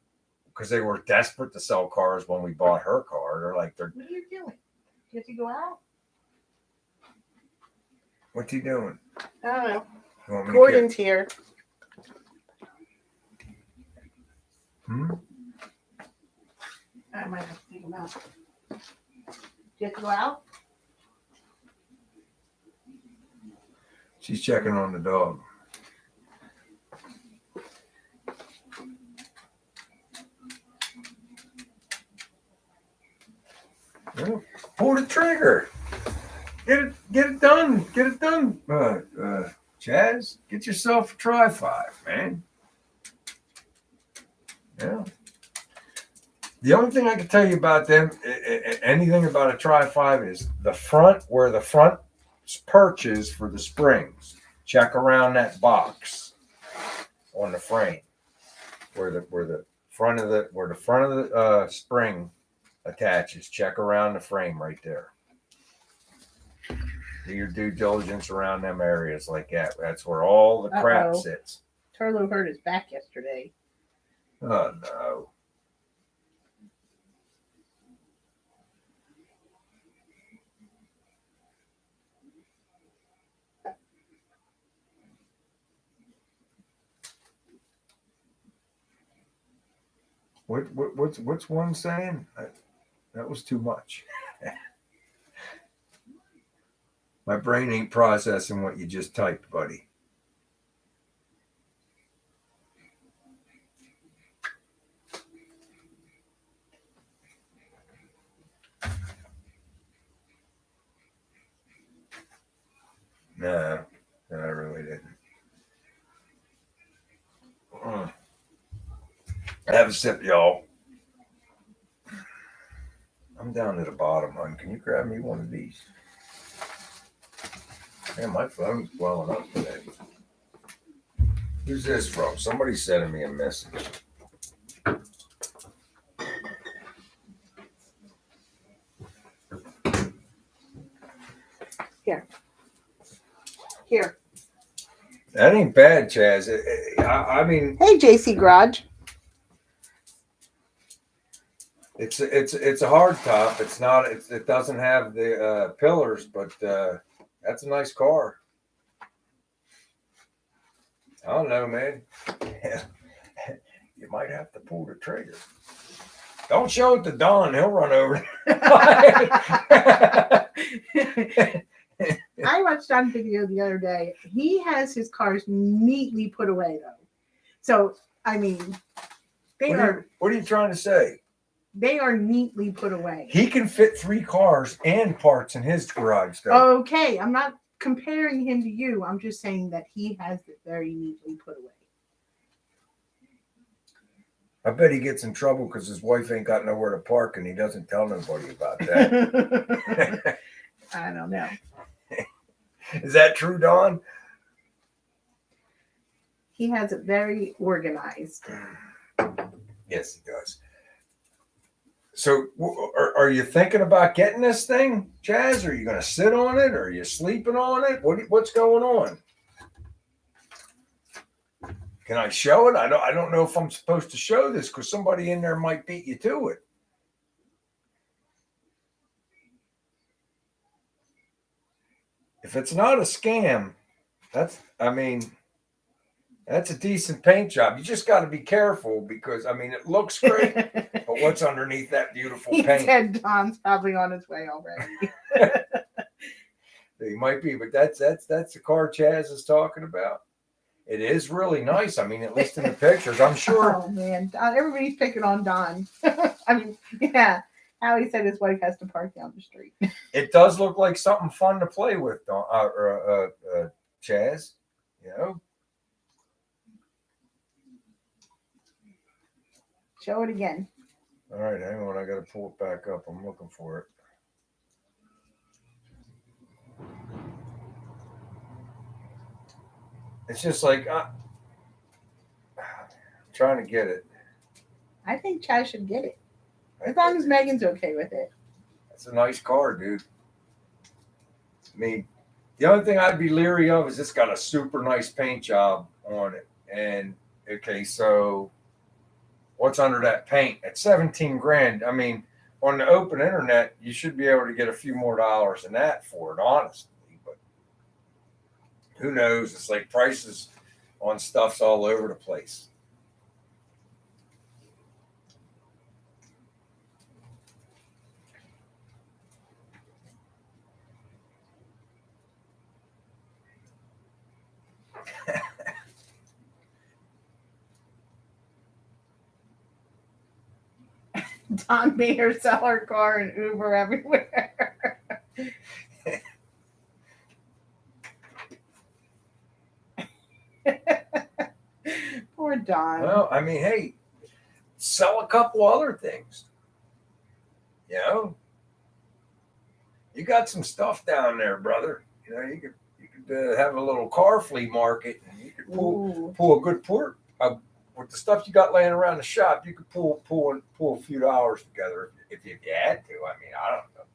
because they were desperate to sell cars when we bought her car? They're like, What are you doing? Do you have to go out? what's he doing? I don't know. You want me to Gordon's here. I might have to take him out. Do you have to go out? She's checking on the dog. Yeah. Pull the trigger. Get it done. Get it done. Chaz, get yourself a Tri-5, man. Yeah. The only thing I can tell you about them, anything about a Tri-5, is the front, where the front perches for the springs. Check around that box on the frame, where the front of the spring attaches. Check around the frame right there. Do your due diligence around them areas like that. That's where all the crap sits. Turlo hurt his back yesterday. Oh no. What's one saying? That was too much. My brain ain't processing what you just typed, buddy. No, I really didn't. Have a sip, y'all. I'm down to the bottom, hon. Can you grab me one of these? Man, my phone's blowing up today. Who's this from? Somebody sending me a message. Here. That ain't bad, Chaz. I mean, Hey, JC Garage. it's a hard top. It's not. It doesn't have the pillars, but that's a nice car. I don't know, man. You might have to pull the trigger. Don't show it to Don. He'll run over. I watched on video the other day. He has his cars neatly put away, though. So, I mean, what are you trying to say? They are neatly put away. He can fit 3 cars and parts in his garage, though. Okay, I'm not comparing him to you. I'm just saying that he has it very neatly put away. I bet he gets in trouble because his wife ain't got nowhere to park and he doesn't tell nobody about that. I don't know. Is that true, Don? He has it very organized. Yes, he does. So, are you thinking about getting this thing, Chaz? Are you going to sit on it? Or are you sleeping on it? What's going on? Can I show it? I don't know if I'm supposed to show this because somebody in there might beat you to it. If it's not a scam, that's a decent paint job. You just got to be careful because, it looks great, but what's underneath that beautiful He paint? said Don's probably on his way already. He might be, but that's the car Chaz is talking about. It is really nice. At least in the pictures, I'm sure. Oh, man. Everybody's picking on Don. Yeah. Howie said his wife has to park down the street. It does look like something fun to play with, Chaz. You know? Show it again. All right, hang on. I got to pull it back up. I'm looking for it. It's just like trying to get it. I think Chaz should get it. As long as Megan's okay with it. It's a nice car, dude. The only thing I'd be leery of is it's got a super nice paint job on it. And okay, so what's under that paint? At 17 grand. On the open internet, you should be able to get a few more dollars than that for it, honestly. But who knows? It's like prices on stuff's all over the place. Don made her sell her car and Uber everywhere. Poor Don. Well, hey, sell a couple other things. You know, you got some stuff down there, brother. You know, you could have a little car flea market, and you could pull a good port with the stuff you got laying around the shop. You could pull a few dollars together if you had to. I don't know,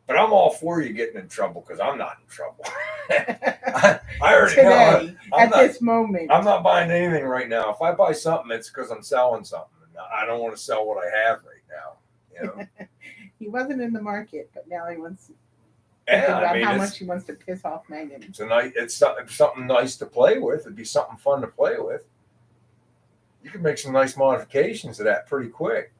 but I'm all for you getting in trouble because I'm not in trouble. I already Today, know. This moment. I'm not buying anything right now. If I buy something, it's because I'm selling something. I don't want to sell what I have right now. You know? He wasn't in the market, but now he wants. Yeah, about how much he wants to piss off Megan. It's something nice to play with. It'd be something fun to play with. You can make some nice modifications of that pretty quick.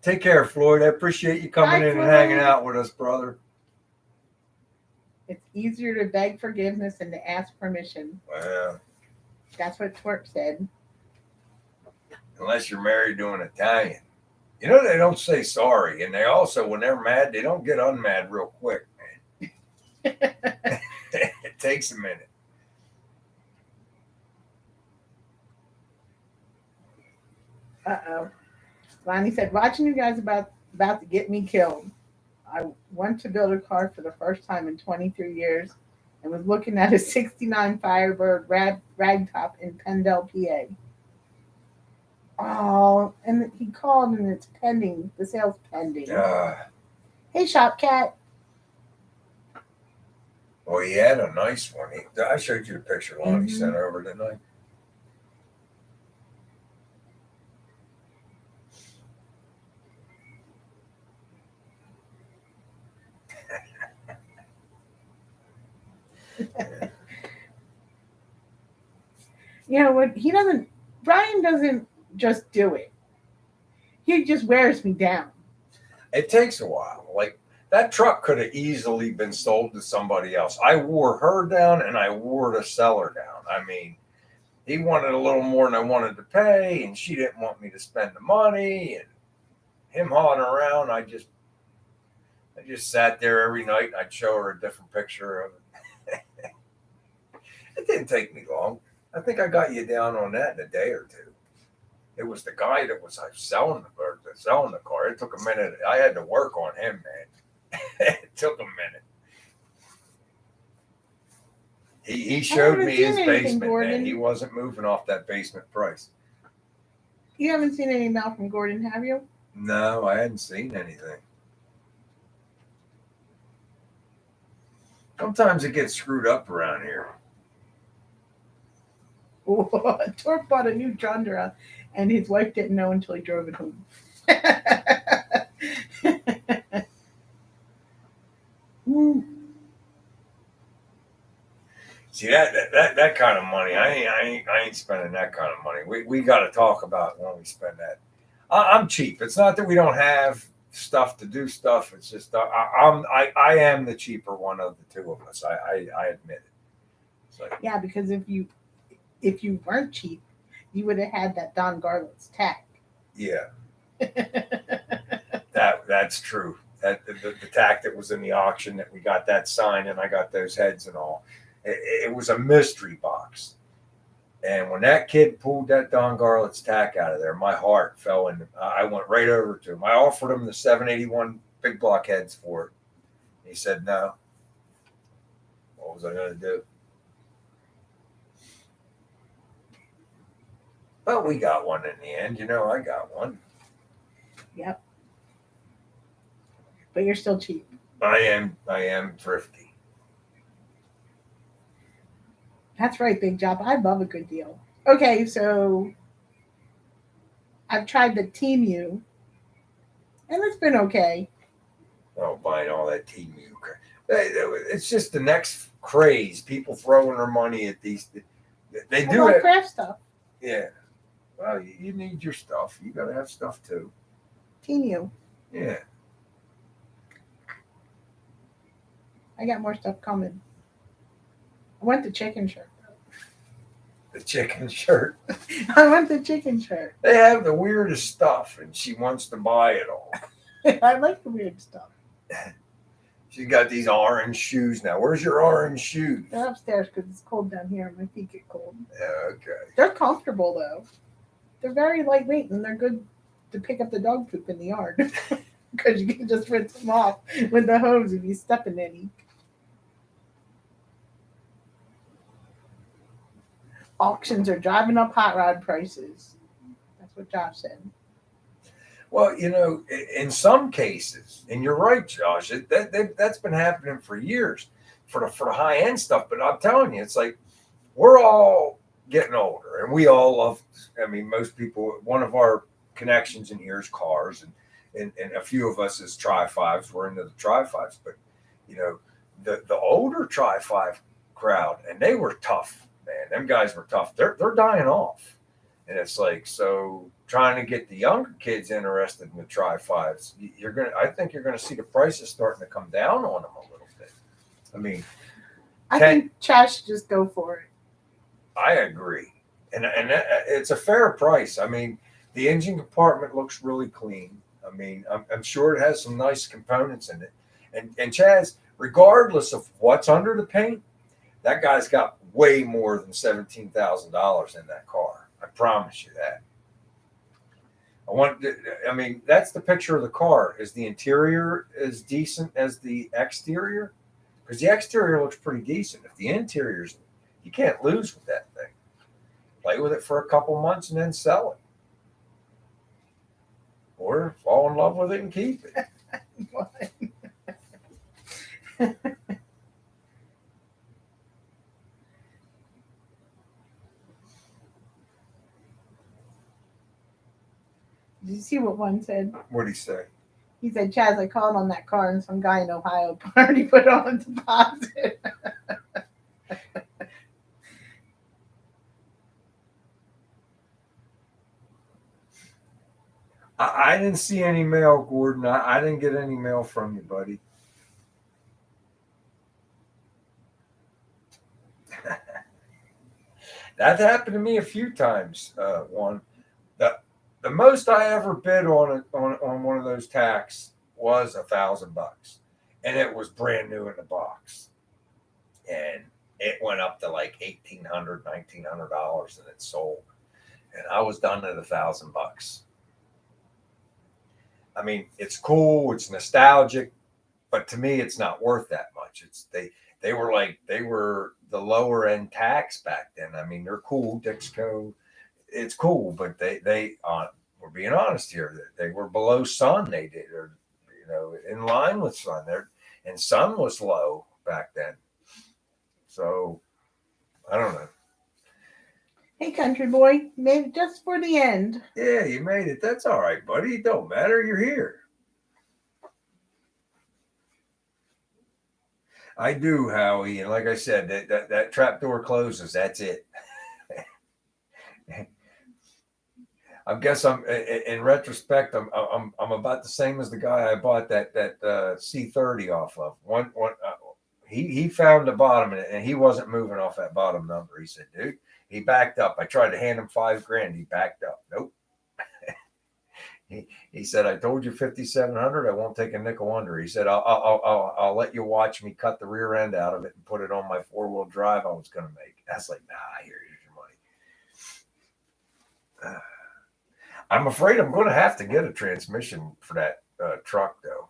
Take care, Floyd. I appreciate you coming Bye, in and Floyd. hanging out with us, brother. It's easier to beg forgiveness than to ask permission. Well, That's what Twerp said. unless you're married to an Italian. You know, they don't say sorry. And they also, when they're mad, they don't get unmad real quick, man. It takes a minute. Uh-oh. Lonnie said, watching you guys about to get me killed. I went to build a car for the first time in 23 years and was looking at a 69 Firebird ragtop in Pendle, PA. Oh, and he called and it's pending. The sale's pending. Hey, Shop Cat. Well, he had a nice one. I showed you the picture Lonnie Mhm. sent over tonight. You know what? Brian doesn't just do it. He just wears me down. It takes a while. Like, that truck could have easily been sold to somebody else. I wore her down and I wore the seller down. I mean, he wanted a little more than I wanted to pay, and she didn't want me to spend the money, and him hauling around. I just sat there every night and I'd show her a different picture of it. It didn't take me long. I think I got you down on that in a day or two. It was the guy that was selling the car. It took a minute. I had to work on him, man. It took a minute. He showed me his basement, man. He wasn't moving off that basement price. You haven't seen any mail from Gordon, have you? No, I hadn't seen anything. Sometimes it gets screwed up around here. Torp bought a new Chandra, and his wife didn't know until he drove it home. See that kind of money, I ain't spending that kind of money. We got to talk about when we spend that. I'm cheap. It's not that we don't have stuff to do stuff. It's just I am the cheaper one of the two of us. I admit it. It's like, yeah, because if you weren't cheap, you would have had that Don Garlitz tag. Yeah, that's true. That the tack that was in the auction that we got that sign and I got those heads and all. It was a mystery box. And when that kid pulled that Don Garlitz tack out of there, my heart fell in. I went right over to him. I offered him the 781 big block heads for it. He said no. What was I going to do? But we got one in the end. You know, I got one. Yep. But you're still cheap. I am thrifty. That's right, Big Job. I love a good deal. Okay, so I've tried the Temu, and it's been okay. Oh, buying all that Temu. It's just the next craze. People throwing their money at these. They do it. Craft stuff. Yeah. Well, you need your stuff. You got to have stuff too. Temu. Yeah. I got more stuff coming. I want the chicken shirt. The chicken shirt. I want the chicken shirt. They have the weirdest stuff, and she wants to buy it all. I like the weird stuff. She's got these orange shoes now. Where's your orange shoes? They're upstairs because it's cold down here and my feet get cold. Okay. They're comfortable, though. They're very lightweight, and they're good to pick up the dog poop in the yard. Because you can just rinse them off with the hose if you step in any. Auctions are driving up hot rod prices. That's what Josh said. Well, you know, in some cases, and you're right, Josh, that's been happening for years for the high end stuff. But I'm telling you, it's like we're all getting older, and we all love. I mean, most people. One of our connections in here is cars, and a few of us is Tri-5s. We're into the Tri-5s, but you know, the older Tri-5 crowd, and they were tough. man, them guys were tough. They're dying off, and it's like so trying to get the younger kids interested in the Tri-5s. I think you're gonna see the prices starting to come down on them a little bit. I mean, I think Chaz should just go for it. I agree, and it's a fair price. I mean, the engine compartment looks really clean. I mean, I'm sure it has some nice components in it, and Chaz, regardless of what's under the paint, that guy's got way more than $17,000 in that car. I promise you that. I mean, that's the picture of the car. Is the interior as decent as the exterior? Because the exterior looks pretty decent. If the interior's, you can't lose with that thing. Play with it for a couple months and then sell it, or fall in love with it and keep it. Did you see what one said? What'd he say? He said, Chaz, I called on that car and some guy in Ohio already put on a deposit. I didn't see any mail, Gordon. I didn't get any mail from you, buddy. That happened to me a few times. One, the most I ever bid on one of those tacks was $1,000, and it was brand new in the box, and it went up to like $1,800, $1,900, and it sold, and I was done at $1,000. I mean, it's cool, it's nostalgic, but to me, it's not worth that much. They were the lower end tax back then. I mean, they're cool, Dixco, it's cool, but we're being honest here. They were below Sun. They did, or in line with Sun. And Sun was low back then. So I don't know. Hey, country boy, made it just for the end. Yeah, you made it. That's all right, buddy. It don't matter. You're here. I do, Howie, and like I said, that trap door closes. That's it. I guess I'm in retrospect. I'm about the same as the guy I bought that C30 off of. He found the bottom and he wasn't moving off that bottom number. He said, "Dude," he backed up. I tried to hand him $5,000. He backed up. Nope. He said, "I told you 5,700. I won't take a nickel under." He said, "I'll let you watch me cut the rear end out of it and put it on my 4-wheel drive I was going to make." That's like, nah. Here's your money. I'm afraid I'm going to have to get a transmission for that truck, though.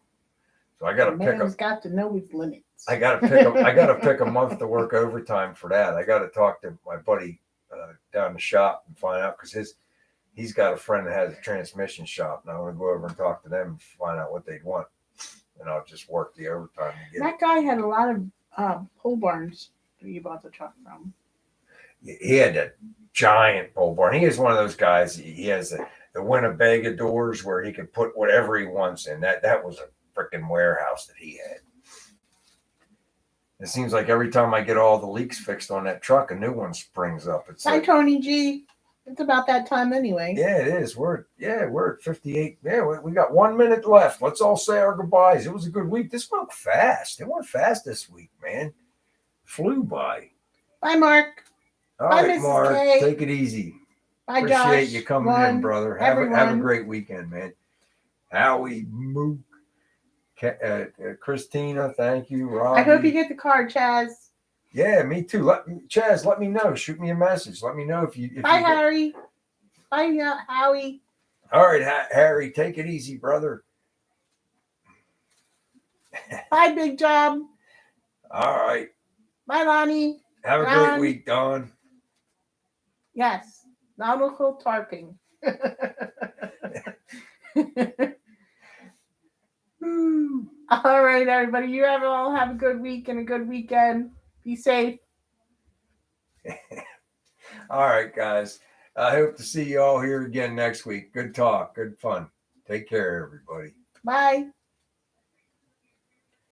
So I got to pick up. Man's got to know his limits. I got to pick a month to work overtime for that. I got to talk to my buddy down the shop and find out, because he's got a friend that has a transmission shop, and I want to go over and talk to them and find out what they'd want, and I'll just work the overtime to get that guy had a lot of pole barns that you bought the truck from. He had a giant pole barn. He is one of those guys. He has the Winnebago doors where he can put whatever he wants in. That was a freaking warehouse that he had. It seems like every time I get all the leaks fixed on that truck, a new one springs up. It's Hi, Tony G. It's about that time anyway. Yeah, it is. We're at 58. Yeah, we got 1 minute left. Let's all say our goodbyes. It was a good week. This went fast. It went fast this week, man. Flew by. Bye, Mark. All Bye, right, Mrs. Mark. K. Take it easy. Bye, Appreciate Josh. you coming in, brother. Have a great weekend, man. Howie, Mook, Christina, thank you. Robbie. I hope you get the card, Chaz. Yeah, me too. Chaz, let me know. Shoot me a message. Let me know if you. Bye, Harry. Bye, Howie. All right, Harry. Take it easy, brother. Bye, Big Job. All right. Bye, Lonnie. Have a great week, Don. Yes. Nautical tarping. All right, everybody. You all have a good week and a good weekend. Be safe. All right, guys. I hope to see you all here again next week. Good talk. Good fun. Take care, everybody. Bye.